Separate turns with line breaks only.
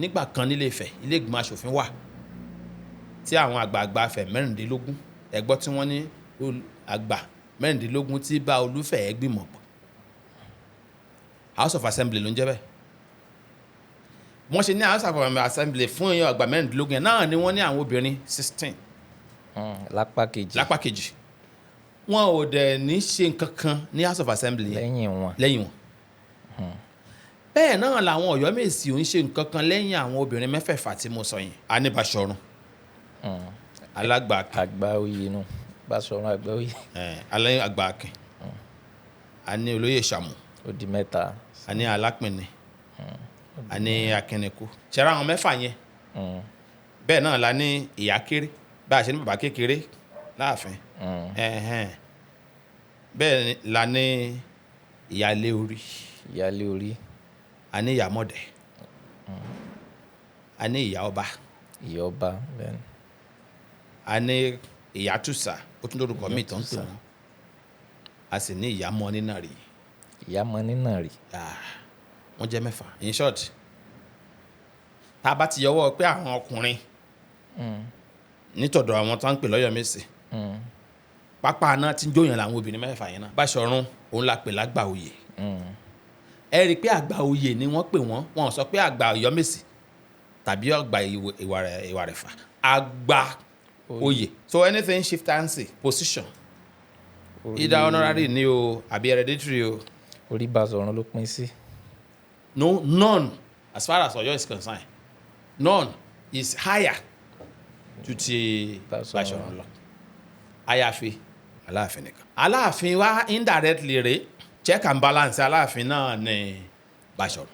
nígbà kan nílé Ifẹ̀ ilé ìgbìmọ̀ aṣòfin wà tí àwọn àgbààgbà Ifẹ̀ 16 ẹgbọ́ tí wọ́n ní àgbà 16 tí bá Olúfẹ̀ gbìmọ̀ pọ̀ House of Assembly ló ń jẹ́ bẹ́ẹ̀ wọ́n ṣe ní House of Assembly fún èèyàn àgbà 16 náà ni wọ́n ní àwọn obìnrin 16 lápá kejì wọn ò dẹ̀ ní ṣe nǹkan kan ní House of Assembly lẹ́yìn wọn bẹ́ẹ̀ náà làwọn Oyomesi ò ń ṣe nǹkan kan lẹ́yìn àwọn obìnrin mẹ́fẹ̀ẹ̀fà tí mo sọ yẹn a ní Basọ̀run
àgbà oyè nù Basọ̀run àgbà oyè
alẹ́ àgbà Akin a ní olóyè Ṣàmù
ó di mẹ́ta
a ní Alápìnni a ní Akínnikú ṣẹ́ra àwọn mẹ́fà yẹn bẹ́ẹ̀ náà la ní ìyá kéré bá a ṣe ní bàbá kékeré láàfin bẹ́ẹ̀ la ní ìyálé orí a ní ìyá mọ̀dẹ̀ a ní ìyá ọba
bẹ́ẹ̀ ni
a ní ìyá tùsà ó tún lórúkọ míì tó ń pè wọ́n a sì ní ìyá mọ́ nínà rí wọ́n jẹ́ mẹ́fà in short tá a bá ti yọwọ́ pé àwọn ọkùnrin nítọ̀dọ̀ àwọn tó ń pè l'Ọ̀yọ́mèsì pápá náà tí ń jóyàn làwọn obìnrin mẹ́fà yẹn náà Báṣọ̀run òun la pè lágbà oyè ẹ rí i pé àgbà oyè ni wọ́n pè wọ́n sọ pé àgbà Ọ̀yọ́mèsì tàbí àgbà ìwà rẹ̀fà àgbà oyè so anything chieftaincy position either honorary ni o àbí hereditary o.
orí Báṣọ̀run ló pín sí.
No, none as far as Ọ̀yọ́ is concerned none is higher ju ti Báṣọ̀run lọ àyàfi Aláàfin nìkan. Aláàfin wa indirectly rè check and balance Aláàfin náà ní Báṣọ̀run.